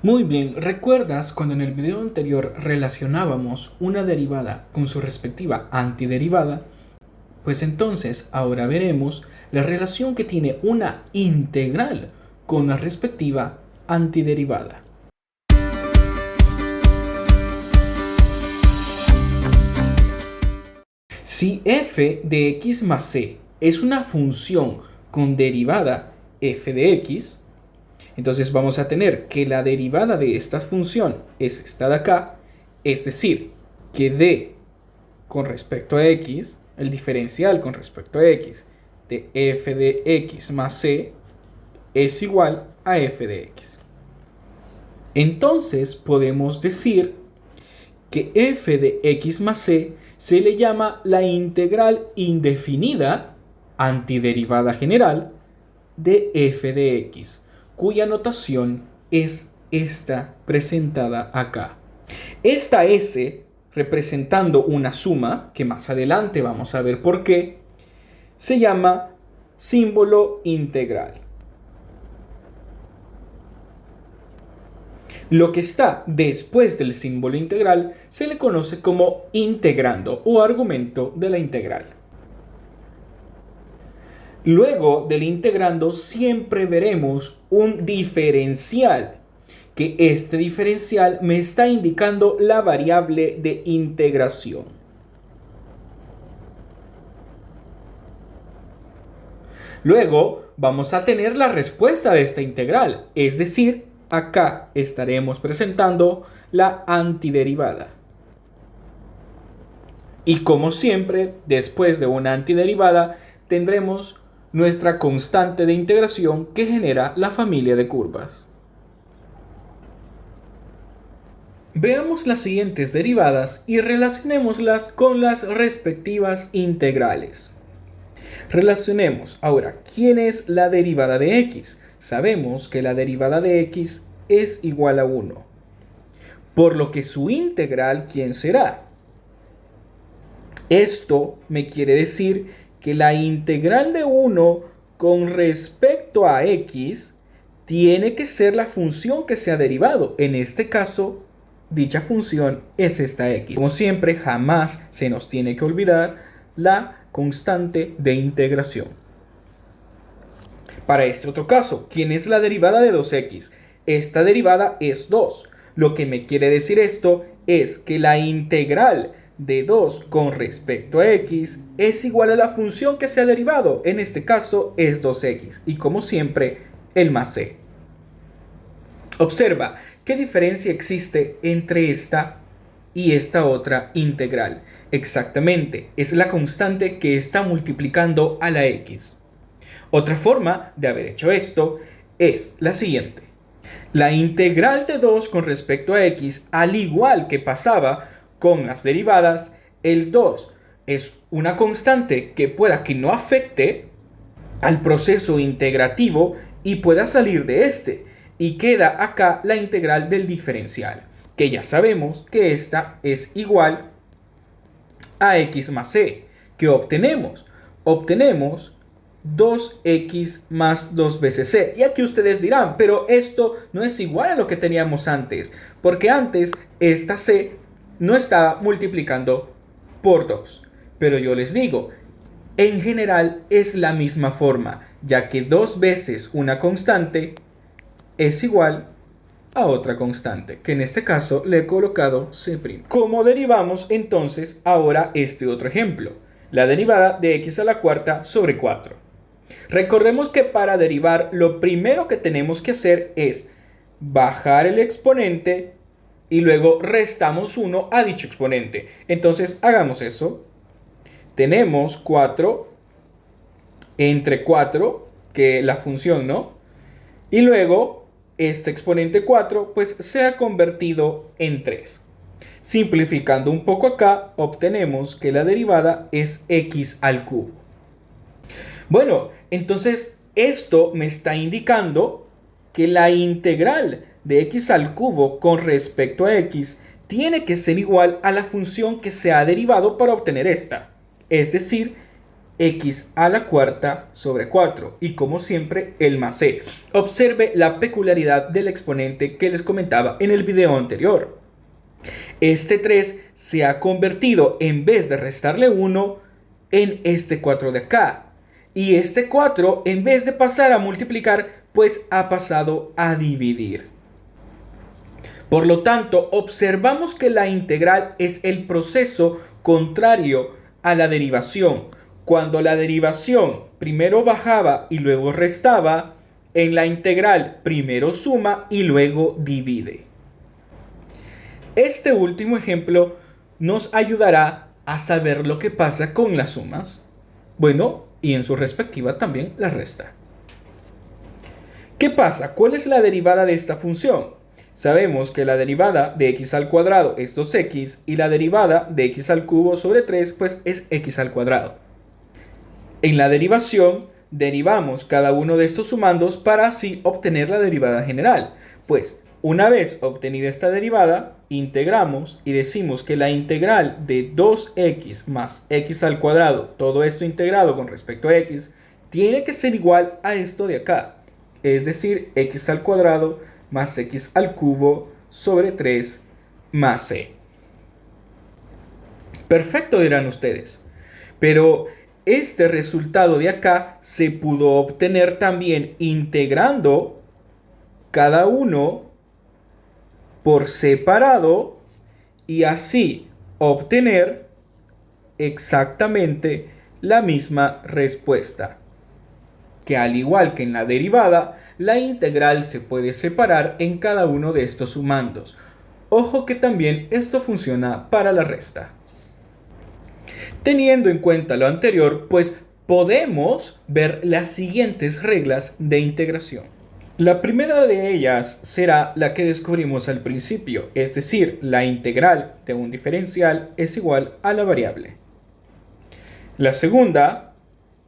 Muy bien, ¿recuerdas cuando en el video anterior relacionábamos una derivada con su respectiva antiderivada? Pues entonces ahora veremos la relación que tiene una integral con la respectiva antiderivada. Si f de x más c es una función con derivada f de x, entonces vamos a tener que la derivada de esta función es esta de acá, es decir, que d con respecto a x, el diferencial con respecto a x de f de x más c es igual a f de x. Entonces podemos decir que f de x más c se le llama la integral indefinida antiderivada general de f de x, cuya notación es esta presentada acá. Esta s, representando una suma, que más adelante vamos a ver por qué, se llama símbolo integral. Lo que está después del símbolo integral se le conoce como integrando o argumento de la integral. Luego del integrando siempre veremos un diferencial, que este diferencial me está indicando la variable de integración. Luego vamos a tener la respuesta de esta integral, es decir, acá estaremos presentando la antiderivada. Y como siempre, después de una antiderivada, tendremos nuestra constante de integración que genera la familia de curvas. Veamos las siguientes derivadas y relacionémoslas con las respectivas integrales. Relacionemos ahora, ¿quién es la derivada de x? Sabemos que la derivada de x es igual a 1, por lo que su integral, ¿quién será? Esto me quiere decir que la integral de 1 con respecto a x tiene que ser la función que se ha derivado. En este caso, dicha función es esta x. Como siempre, jamás se nos tiene que olvidar la constante de integración. Para este otro caso, ¿quién es la derivada de 2x? Esta derivada es 2. Lo que me quiere decir esto es que la integral de 2 con respecto a x es igual a la función que se ha derivado. En este caso es 2x. Y como siempre, el más c. Observa qué diferencia existe entre esta y esta otra integral. Exactamente, es la constante que está multiplicando a la x. Otra forma de haber hecho esto es la siguiente. La integral de 2 con respecto a x, al igual que pasaba con las derivadas, el 2 es una constante que pueda que no afecte al proceso integrativo y pueda salir de este. Y queda acá la integral del diferencial, que ya sabemos que esta es igual a x más c. ¿Qué obtenemos? Obtenemos 2x más 2 veces c. Y aquí ustedes dirán, pero esto no es igual a lo que teníamos antes, porque antes esta c no estaba multiplicando por 2. Pero yo les digo, en general es la misma forma, ya que 2 veces una constante es igual a otra constante, que en este caso le he colocado c'. ¿Cómo derivamos entonces ahora este otro ejemplo? La derivada de x a la cuarta sobre 4. Recordemos que para derivar lo primero que tenemos que hacer es bajar el exponente y luego restamos 1 a dicho exponente. Entonces hagamos eso. Tenemos 4 entre 4, que la función, ¿no? Y luego este exponente 4 pues se ha convertido en 3. Simplificando un poco acá, obtenemos que la derivada es x al cubo. Bueno, entonces esto me está indicando que la integral de x al cubo con respecto a x tiene que ser igual a la función que se ha derivado para obtener esta. Es decir, x a la cuarta sobre 4 y como siempre el más c. Observe la peculiaridad del exponente que les comentaba en el video anterior. Este 3 se ha convertido, en vez de restarle 1, en este 4 de acá. Y este 4, en vez de pasar a multiplicar, pues ha pasado a dividir. Por lo tanto, observamos que la integral es el proceso contrario a la derivación. Cuando la derivación primero bajaba y luego restaba, en la integral primero suma y luego divide. Este último ejemplo nos ayudará a saber lo que pasa con las sumas. Bueno, y en su respectiva también la resta. ¿Qué pasa? ¿Cuál es la derivada de esta función? Sabemos que la derivada de x al cuadrado es 2x y la derivada de x al cubo sobre 3 pues es x al cuadrado. En la derivación derivamos cada uno de estos sumandos para así obtener la derivada general. Pues una vez obtenida esta derivada, integramos y decimos que la integral de 2x más x al cuadrado, todo esto integrado con respecto a x, tiene que ser igual a esto de acá. Es decir, x al cuadrado más x al cubo sobre 3 más c. Perfecto, dirán ustedes. Pero este resultado de acá se pudo obtener también integrando cada uno por separado y así obtener exactamente la misma respuesta. Que al igual que en la derivada, la integral se puede separar en cada uno de estos sumandos. Ojo que también esto funciona para la resta. Teniendo en cuenta lo anterior, pues podemos ver las siguientes reglas de integración. La primera de ellas será la que descubrimos al principio, es decir, la integral de un diferencial es igual a la variable. La segunda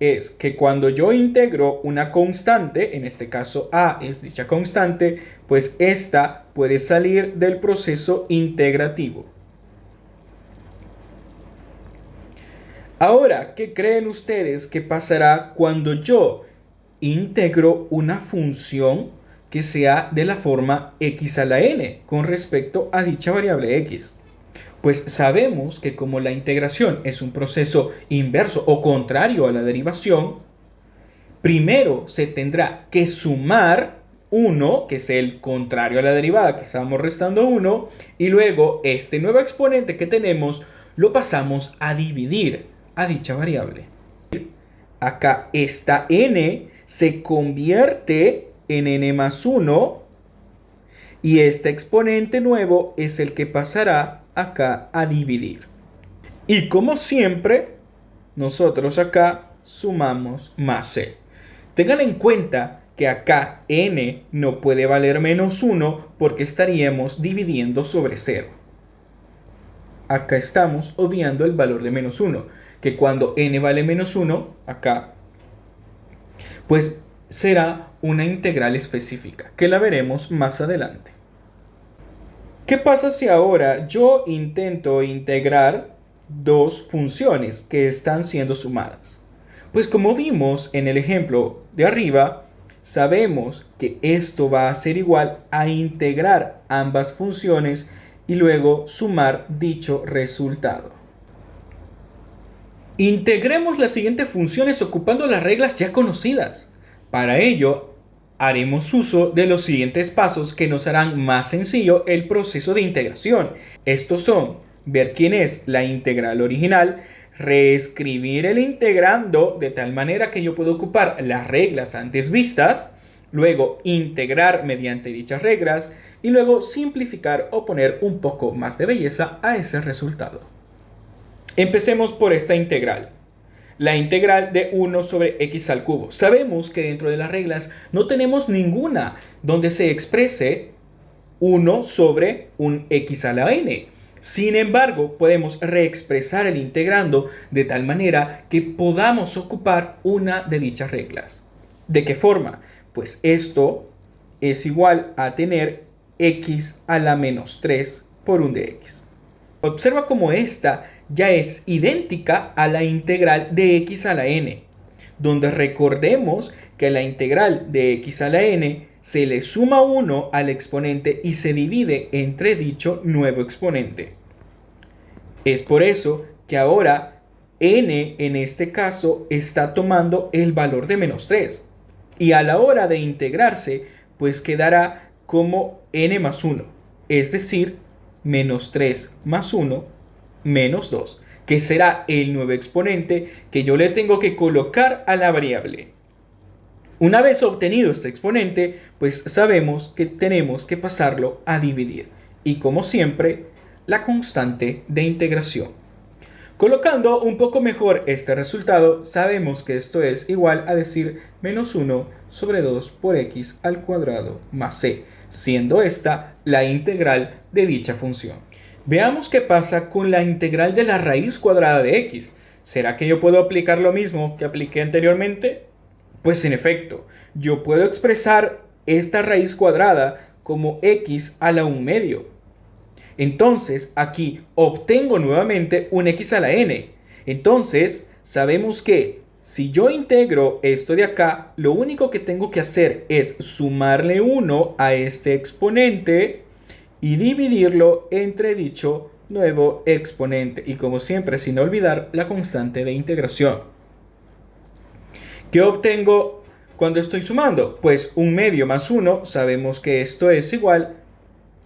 es que cuando yo integro una constante, en este caso a es dicha constante, pues esta puede salir del proceso integrativo. Ahora, ¿qué creen ustedes que pasará cuando yo integro una función que sea de la forma x a la n con respecto a dicha variable x? Pues sabemos que como la integración es un proceso inverso o contrario a la derivación, primero se tendrá que sumar 1, que es el contrario a la derivada, que estábamos restando 1, y luego este nuevo exponente que tenemos lo pasamos a dividir a dicha variable. Acá esta n se convierte en n más 1 y este exponente nuevo es el que pasará acá a dividir. Y como siempre, nosotros acá sumamos más c. Tengan en cuenta que acá n no puede valer menos 1 porque estaríamos dividiendo sobre 0. Acá estamos obviando el valor de menos 1, que cuando n vale menos 1, acá, pues será una integral específica, que la veremos más adelante. ¿Qué pasa si ahora yo intento integrar dos funciones que están siendo sumadas? Pues como vimos en el ejemplo de arriba, sabemos que esto va a ser igual a integrar ambas funciones y luego sumar dicho resultado. Integremos las siguientes funciones ocupando las reglas ya conocidas. Para ello, haremos uso de los siguientes pasos que nos harán más sencillo el proceso de integración. Estos son ver quién es la integral original, reescribir el integrando de tal manera que yo pueda ocupar las reglas antes vistas, luego integrar mediante dichas reglas y luego simplificar o poner un poco más de belleza a ese resultado. Empecemos por esta integral. La integral de 1 sobre x al cubo. Sabemos que dentro de las reglas no tenemos ninguna donde se exprese 1 sobre un x a la n. Sin embargo, podemos reexpresar el integrando de tal manera que podamos ocupar una de dichas reglas. ¿De qué forma? Pues esto es igual a tener x a la menos 3 por 1 de x. Observa cómo esta ya es idéntica a la integral de x a la n, donde recordemos que la integral de x a la n se le suma 1 al exponente y se divide entre dicho nuevo exponente. Es por eso que ahora n en este caso está tomando el valor de menos 3. Y a la hora de integrarse, pues quedará como n más 1. Es decir, menos 3 más 1 menos 2. Que será el nuevo exponente que yo le tengo que colocar a la variable. Una vez obtenido este exponente, pues sabemos que tenemos que pasarlo a dividir. Y como siempre, la constante de integración. Colocando un poco mejor este resultado, sabemos que esto es igual a decir menos 1 sobre 2 por x al cuadrado más c, siendo esta la integral de dicha función. Veamos qué pasa con la integral de la raíz cuadrada de x. ¿Será que yo puedo aplicar lo mismo que apliqué anteriormente? Pues en efecto, yo puedo expresar esta raíz cuadrada como x a la 1 medio. Entonces, aquí obtengo nuevamente un x a la n. Entonces, sabemos que si yo integro esto de acá, lo único que tengo que hacer es sumarle 1 a este exponente y dividirlo entre dicho nuevo exponente. Y como siempre, sin olvidar la constante de integración. ¿Qué obtengo cuando estoy sumando? Pues 1 medio más 1, sabemos que esto es igual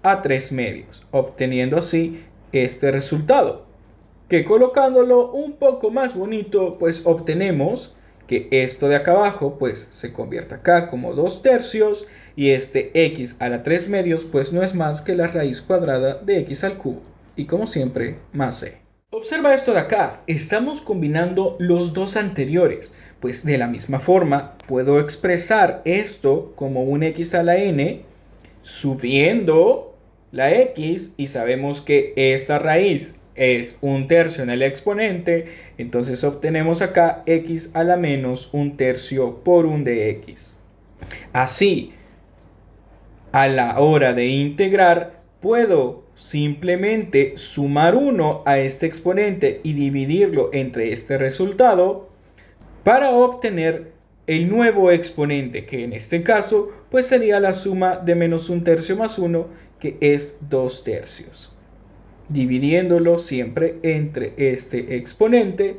a 3 medios, obteniendo así este resultado. Que colocándolo un poco más bonito, pues obtenemos que esto de acá abajo pues se convierte acá como 2 tercios y este x a la 3 medios pues no es más que la raíz cuadrada de x al cubo. Y como siempre, más c. Observa esto de acá, estamos combinando los dos anteriores. Pues de la misma forma puedo expresar esto como un x a la n subiendo la x y sabemos que esta raíz es 1 tercio en el exponente, entonces obtenemos acá x a la menos 1 tercio por 1 de x. Así, a la hora de integrar, puedo simplemente sumar 1 a este exponente y dividirlo entre este resultado para obtener el nuevo exponente, que en este caso pues sería la suma de menos 1 tercio más 1, que es 2 tercios. Dividiéndolo siempre entre este exponente,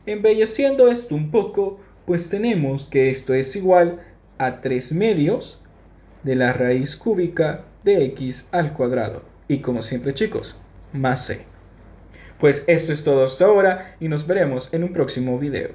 embelleciendo esto un poco, pues tenemos que esto es igual a 3 medios de la raíz cúbica de x al cuadrado. Y como siempre, chicos, más c. Pues esto es todo hasta ahora y nos veremos en un próximo video.